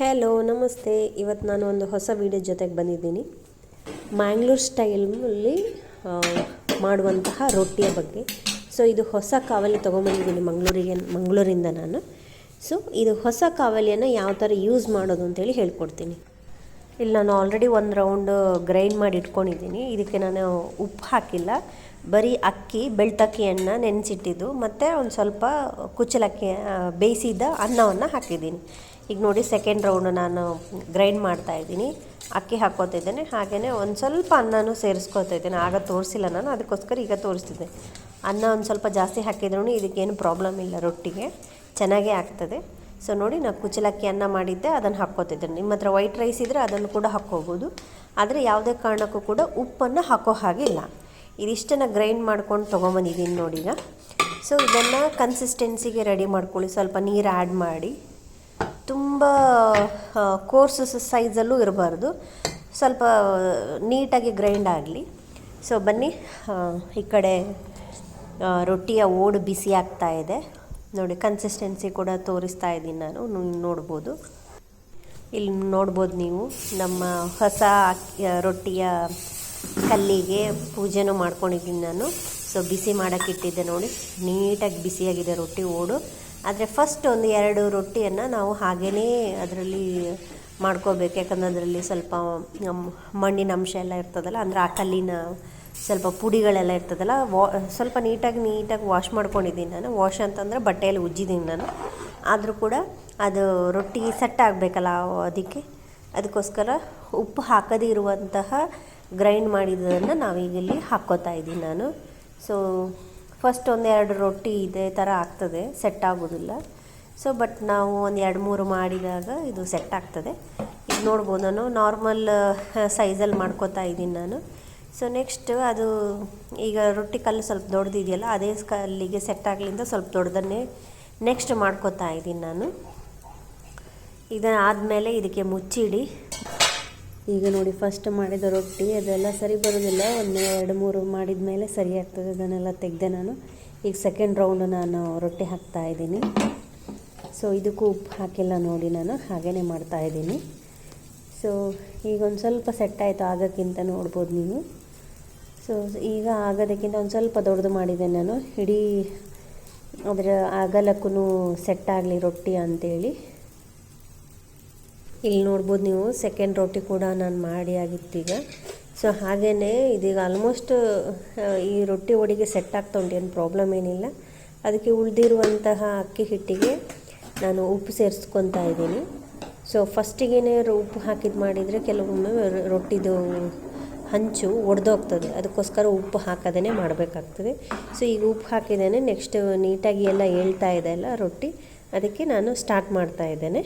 Hello ನಮಸ್ತೆ. ಇವತ್ತು ನಾನು ಒಂದು ಹೊಸ ವಿಡಿಯೋ ಜೊತೆಗೆ ಬಂದಿದ್ದೀನಿ. ಮ್ಯಾಂಗ್ಳೂರ್ ಸ್ಟೈಲಲ್ಲಿ ಮಾಡುವಂತಹ ರೊಟ್ಟಿಯ ಬಗ್ಗೆ. ಸೊ ಇದು ಹೊಸ ಕಾವಲಿ ತೊಗೊಂಬಂದಿದ್ದೀನಿ ಮಂಗಳೂರಿಂದ ನಾನು. ಸೊ ಇದು ಹೊಸ ಕಾವಲಿಯನ್ನು ಯಾವ ಥರ ಯೂಸ್ ಮಾಡೋದು ಅಂತೇಳಿ ಹೇಳ್ಕೊಡ್ತೀನಿ. ಇಲ್ಲಿ ನಾನು ಆಲ್ರೆಡಿ ಒಂದು ರೌಂಡ್ ಗ್ರೈಂಡ್ ಮಾಡಿ ಇಟ್ಕೊಂಡಿದ್ದೀನಿ. ಇದಕ್ಕೆ ನಾನು ಉಪ್ಪು ಹಾಕಿಲ್ಲ, ಬರೀ ಅಕ್ಕಿ ಬೆಳ್ತಕ್ಕಿಯನ್ನು ನೆನೆಸಿಟ್ಟಿದ್ದು ಮತ್ತು ಒಂದು ಸ್ವಲ್ಪ ಕುಚ್ಚಲಕ್ಕಿ ಬೇಯಿಸಿದ ಅನ್ನವನ್ನು ಹಾಕಿದ್ದೀನಿ. ಈಗ ನೋಡಿ ಸೆಕೆಂಡ್ ರೌಂಡು ನಾನು ಗ್ರೈಂಡ್ ಮಾಡ್ತಾಯಿದ್ದೀನಿ. ಅಕ್ಕಿ ಹಾಕ್ಕೋತಿದ್ದೇನೆ, ಹಾಗೆಯೇ ಒಂದು ಸ್ವಲ್ಪ ಅನ್ನನೂ ಸೇರಿಸ್ಕೊತಾ ಇದ್ದೇನೆ. ಆಗ ತೋರಿಸಿಲ್ಲ ನಾನು, ಅದಕ್ಕೋಸ್ಕರ ಈಗ ತೋರಿಸ್ತಿದ್ದೆ. ಅನ್ನ ಒಂದು ಸ್ವಲ್ಪ ಜಾಸ್ತಿ ಹಾಕಿದ್ರೂ ಇದಕ್ಕೇನು ಪ್ರಾಬ್ಲಮ್ ಇಲ್ಲ, ರೊಟ್ಟಿಗೆ ಚೆನ್ನಾಗೇ ಆಗ್ತದೆ. ಸೊ ನೋಡಿ, ನಾನು ಕುಚ್ಚಲಕ್ಕಿ ಅನ್ನ ಮಾಡಿದ್ದೆ, ಅದನ್ನು ಹಾಕ್ಕೋತಿದ್ದೇನೆ. ನಿಮ್ಮ ಹತ್ರ ವೈಟ್ ರೈಸ್ ಇದ್ದರೆ ಅದನ್ನು ಕೂಡ ಹಾಕ್ಕೋಬೋದು, ಆದರೆ ಯಾವುದೇ ಕಾರಣಕ್ಕೂ ಕೂಡ ಉಪ್ಪನ್ನು ಹಾಕೋ ಹಾಗಿಲ್ಲ. ಇದಿಷ್ಟನ್ನು ಗ್ರೈಂಡ್ ಮಾಡ್ಕೊಂಡು ತೊಗೊಂಬಂದಿದ್ದೀನಿ ನೋಡಿ ಈಗ. ಸೊ ಇದನ್ನು ಕನ್ಸಿಸ್ಟೆನ್ಸಿಗೆ ರೆಡಿ ಮಾಡ್ಕೊಳ್ಳಿ. ಸ್ವಲ್ಪ ನೀರು ಆ್ಯಡ್ ಮಾಡಿ, ತುಂಬ ಕೋರ್ಸ್ ಸೈಜಲ್ಲೂ ಇರಬಾರ್ದು, ಸ್ವಲ್ಪ ನೀಟಾಗಿ ಗ್ರೈಂಡ್ ಆಗಲಿ. ಸೊ ಬನ್ನಿ, ಈ ಕಡೆ ರೊಟ್ಟಿಯ ಓಡು ಬಿಸಿ ಆಗ್ತಾ ಇದೆ ನೋಡಿ. ಕನ್ಸಿಸ್ಟೆನ್ಸಿ ಕೂಡ ತೋರಿಸ್ತಾ ಇದ್ದೀನಿ ನಾನು, ನೋಡ್ಬೋದು. ಇಲ್ಲಿ ನೋಡ್ಬೋದು ನೀವು, ನಮ್ಮ ಹೊಸ ರೊಟ್ಟಿಯ ಕಲ್ಲಿಗೆ ಪೂಜೆನೂ ಮಾಡ್ಕೊಂಡಿದ್ದೀನಿ ನಾನು. ಸೊ ಬಿಸಿ ಮಾಡೋಕ್ಕಿಟ್ಟಿದ್ದೆ ನೋಡಿ, ನೀಟಾಗಿ ಬಿಸಿಯಾಗಿದೆ ರೊಟ್ಟಿ ಓಡು. ಆದರೆ ಫಸ್ಟ್ ಒಂದು 2 ರೊಟ್ಟಿಯನ್ನು ನಾವು ಹಾಗೇ ಅದರಲ್ಲಿ ಮಾಡ್ಕೋಬೇಕು. ಯಾಕಂದರೆ ಅದರಲ್ಲಿ ಸ್ವಲ್ಪ ಮಣ್ಣಿನ ಅಂಶ ಎಲ್ಲ ಇರ್ತದಲ್ಲ, ಅಂದರೆ ಆ ಕಲ್ಲಿನ ಸ್ವಲ್ಪ ಪುಡಿಗಳೆಲ್ಲ ಇರ್ತದಲ್ಲ, ಸ್ವಲ್ಪ ನೀಟಾಗಿ ವಾಶ್ ಮಾಡ್ಕೊಂಡಿದ್ದೀನಿ ನಾನು. ವಾಶ್ ಅಂತಂದರೆ ಬಟ್ಟೆಯಲ್ಲಿ ಉಜ್ಜಿದ್ದೀನಿ ನಾನು. ಆದರೂ ಕೂಡ ಅದು ರೊಟ್ಟಿ ಸೆಟ್ ಆಗಬೇಕಲ್ಲ, ಅದಕ್ಕೋಸ್ಕರ ಉಪ್ಪು ಹಾಕದೇ ಇರುವಂತಹ ಗ್ರೈಂಡ್ ಮಾಡಿದ್ದನ್ನು ನಾವೀಗ ಇಲ್ಲಿ ಹಾಕ್ಕೋತಾ ಇದ್ದೀನಿ ನಾನು. ಸೊ ಫಸ್ಟ್ 1-2 ರೊಟ್ಟಿ ಇದೇ ಥರ ಆಗ್ತದೆ, ಸೆಟ್ ಆಗೋದಿಲ್ಲ. ಸೊ ಬಟ್ ನಾವು ಒಂದು 2-3 ಮಾಡಿದಾಗ ಇದು ಸೆಟ್ ಆಗ್ತದೆ. ಈಗ ನೋಡ್ಬೋದು, ನಾನು ನಾರ್ಮಲ್ ಸೈಜಲ್ಲಿ ಮಾಡ್ಕೋತಾ ಇದ್ದೀನಿ ನಾನು. ಸೊ ನೆಕ್ಸ್ಟ್ ಅದು ಈಗ ರೊಟ್ಟಿ ಕಲ್ಲು ಸ್ವಲ್ಪ ದೊಡ್ಡದಿದೆಯಲ್ಲ, ಅದೇ ಕಲ್ಲಿಗೆ ಸೆಟ್ ಆಗಲಿಂದ ಸ್ವಲ್ಪ ದೊಡ್ಡದನ್ನೇ ನೆಕ್ಸ್ಟ್ ಮಾಡ್ಕೋತಾ ಇದ್ದೀನಿ ನಾನು. ಇದಾದಮೇಲೆ ಇದಕ್ಕೆ ಮುಚ್ಚಿಡಿ. ಈಗ ನೋಡಿ, ಫಸ್ಟ್ ಮಾಡಿದ ರೊಟ್ಟಿ ಅದೆಲ್ಲ ಸರಿ ಬರೋದಿಲ್ಲ, 1-2-3 ಮಾಡಿದ ಮೇಲೆ ಸರಿ ಆಗ್ತದೆ. ಅದನ್ನೆಲ್ಲ ತೆಗೆದೆ ನಾನು. ಈಗ ಸೆಕೆಂಡ್ ರೌಂಡು ನಾನು ರೊಟ್ಟಿ ಹಾಕ್ತಾಯಿದ್ದೀನಿ. ಸೊ ಇದಕ್ಕೂ ಉಪ್ಪು ಹಾಕಿಲ್ಲ ನೋಡಿ, ನಾನು ಹಾಗೇ ಮಾಡ್ತಾಯಿದ್ದೀನಿ. ಸೊ ಈಗ ಒಂದು ಸ್ವಲ್ಪ ಸೆಟ್ ಆಯಿತು ಆಗೋಕ್ಕಿಂತ, ನೋಡ್ಬೋದು ನೀವು. ಸೊ ಈಗ ಆಗೋದಕ್ಕಿಂತ ಒಂದು ಸ್ವಲ್ಪ ದೊಡ್ಡದು ಮಾಡಿದೆ ನಾನು, ಇಡೀ ಅದರ ಅಗಲಕ್ಕೂ ಸೆಟ್ ಆಗಲಿ ರೊಟ್ಟಿ ಅಂಥೇಳಿ. ಇಲ್ಲಿ ನೋಡ್ಬೋದು ನೀವು, ಸೆಕೆಂಡ್ ರೊಟ್ಟಿ ಕೂಡ ನಾನು ಮಾಡಿ ಆಗಿತ್ತೀಗ. ಸೊ ಹಾಗೆಯೇ ಇದೀಗ ಆಲ್ಮೋಸ್ಟ್ ಈ ರೊಟ್ಟಿ ಒಡಿಗೆ ಸೆಟ್ ಆಗ್ತಾ ಉಂಟು, ಏನು ಪ್ರಾಬ್ಲಮ್ ಏನಿಲ್ಲ. ಅದಕ್ಕೆ ಉಳಿದಿರುವಂತಹ ಅಕ್ಕಿ ಹಿಟ್ಟಿಗೆ ನಾನು ಉಪ್ಪು ಸೇರಿಸ್ಕೊತಾ ಇದ್ದೀನಿ. ಸೊ ಫಸ್ಟಿಗೇ ಉಪ್ಪು ಹಾಕಿದ್ದು ಮಾಡಿದರೆ ಕೆಲವೊಮ್ಮೆ ರೊಟ್ಟಿದು ಹಂಚು ಒಡೆದೋಗ್ತದೆ, ಅದಕ್ಕೋಸ್ಕರ ಉಪ್ಪು ಹಾಕದೇ ಮಾಡಬೇಕಾಗ್ತದೆ. ಸೊ ಈಗ ಉಪ್ಪು ಹಾಕಿದ್ದೇನೆ. ನೆಕ್ಸ್ಟ್ ನೀಟಾಗಿ ಎಲ್ಲ ಏಳ್ತಾ ಇದೆ ಅಲ್ಲ ರೊಟ್ಟಿ, ಅದಕ್ಕೆ ನಾನು ಸ್ಟಾರ್ಟ್ ಮಾಡ್ತಾ ಇದ್ದೇನೆ.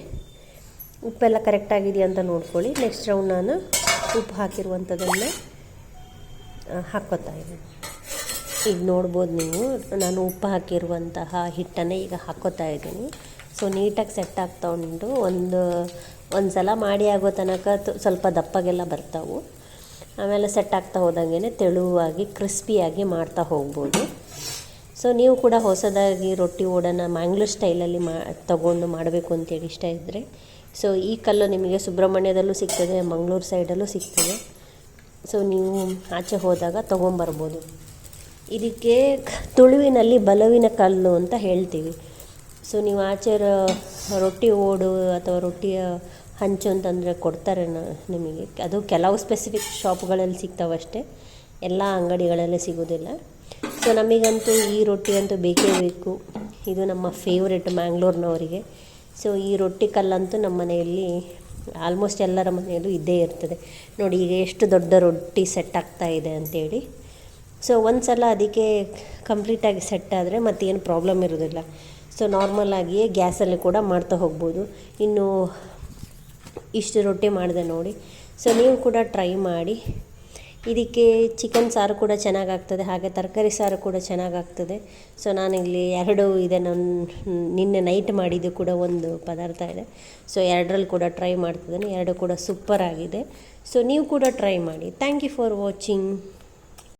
ಉಪ್ಪೆಲ್ಲ ಕರೆಕ್ಟಾಗಿದೆಯಾ ಅಂತ ನೋಡ್ಕೊಳ್ಳಿ. ನೆಕ್ಸ್ಟ್ ರೌಂಡ್ ನಾನು ಉಪ್ಪು ಹಾಕಿರುವಂಥದ್ದನ್ನು ಹಾಕ್ಕೋತಾ ಇದ್ದೀನಿ. ಈಗ ನೋಡ್ಬೋದು ನೀವು, ನಾನು ಉಪ್ಪು ಹಾಕಿರುವಂತಹ ಹಿಟ್ಟನ್ನೇ ಈಗ ಹಾಕ್ಕೋತಾ ಇದ್ದೀನಿ. ಸೊ ನೀಟಾಗಿ ಸೆಟ್ ಆಗ್ತಾ ಉಂಟು. ಒಂದು ಸಲ ಮಾಡಿ ಆಗೋ ತನಕ ಸ್ವಲ್ಪ ದಪ್ಪಗೆಲ್ಲ ಬರ್ತಾವೆ, ಆಮೇಲೆ ಸೆಟ್ ಆಗ್ತಾ ಹೋದಂಗೆ ತೆಳುವಾಗಿ ಕ್ರಿಸ್ಪಿಯಾಗಿ ಮಾಡ್ತಾ ಹೋಗ್ಬೋದು. ಸೊ ನೀವು ಕೂಡ ಹೊಸದಾಗಿ ರೊಟ್ಟಿ ಓಡನ್ನು ಮ್ಯಾಂಗ್ಳೂರ್ ಸ್ಟೈಲಲ್ಲಿ ತಗೊಂಡು ಮಾಡಬೇಕು ಅಂತೇಳಿ ಇಷ್ಟ ಇದ್ದರೆ, ಸೊ ಈ ಕಲ್ಲು ನಿಮಗೆ ಸುಬ್ರಹ್ಮಣ್ಯದಲ್ಲೂ ಸಿಗ್ತದೆ, ಮಂಗಳೂರು ಸೈಡಲ್ಲೂ ಸಿಗ್ತದೆ. ಸೊ ನೀವು ಆಚೆ ಹೋದಾಗ ತೊಗೊಂಬರ್ಬೋದು. ಇದಕ್ಕೆ ತುಳುವಿನಲ್ಲಿ ಬಲವಿನ ಕಲ್ಲು ಅಂತ ಹೇಳ್ತೀವಿ. ಸೊ ನೀವು ಆಚೆ ರೊಟ್ಟಿ ಓಡು ಅಥವಾ ರೊಟ್ಟಿಯ ಹಂಚು ಅಂತಂದರೆ ಕೊಡ್ತಾರೆ ನಿಮಗೆ. ಅದು ಕೆಲವು ಸ್ಪೆಸಿಫಿಕ್ ಶಾಪ್ಗಳಲ್ಲಿ ಸಿಗ್ತಾವಷ್ಟೇ, ಎಲ್ಲ ಅಂಗಡಿಗಳಲ್ಲೇ ಸಿಗೋದಿಲ್ಲ. ಸೊ ನಮಗಂತೂ ಈ ರೊಟ್ಟಿ ಅಂತೂ ಬೇಕೇ ಬೇಕು, ಇದು ನಮ್ಮ ಫೇವ್ರೆಟ್ ಮ್ಯಾಂಗ್ಳೂರ್ನವರಿಗೆ. ಸೊ ಈ ರೊಟ್ಟಿ ಕಲ್ಲಂತೂ ನಮ್ಮ ಮನೆಯಲ್ಲಿ ಆಲ್ಮೋಸ್ಟ್ ಎಲ್ಲರ ಮನೆಯಲ್ಲೂ ಇದ್ದೇ ಇರ್ತದೆ ನೋಡಿ. ಈಗ ಎಷ್ಟು ದೊಡ್ಡ ರೊಟ್ಟಿ ಸೆಟ್ ಆಗ್ತಾ ಇದೆ ಅಂಥೇಳಿ. ಸೊ ಒಂದು ಸಲ ಅದಕ್ಕೆ ಕಂಪ್ಲೀಟಾಗಿ ಸೆಟ್ ಆದರೆ ಮತ್ತೇನು ಪ್ರಾಬ್ಲಮ್ ಇರೋದಿಲ್ಲ. ಸೊ ನಾರ್ಮಲಾಗಿಯೇ ಗ್ಯಾಸಲ್ಲಿ ಕೂಡ ಮಾಡ್ತಾ ಹೋಗ್ಬೋದು. ಇನ್ನು ಇಷ್ಟು ರೊಟ್ಟಿ ಮಾಡಿದೆ ನೋಡಿ. ಸೊ ನೀವು ಕೂಡ ಟ್ರೈ ಮಾಡಿ. ಇದಕ್ಕೆ ಚಿಕನ್ ಸಾರು ಕೂಡ ಚೆನ್ನಾಗಾಗ್ತದೆ, ಹಾಗೆ ತರಕಾರಿ ಸಾರು ಕೂಡ ಚೆನ್ನಾಗಾಗ್ತದೆ. ಸೊ ನಾನಿಲ್ಲಿ 2 ಇದೆ, ನಾನು ನಿನ್ನೆ ನೈಟ್ ಮಾಡಿದ್ದು ಕೂಡ ಒಂದು ಪದಾರ್ಥ ಇದೆ. ಸೊ 2ರಲ್ಲಿ ಕೂಡ ಟ್ರೈ ಮಾಡ್ತಿದ್ದೇನೆ, 2 ಕೂಡ ಸೂಪರ್ ಆಗಿದೆ. ಸೊ ನೀವು ಕೂಡ ಟ್ರೈ ಮಾಡಿ. Thank you for watching.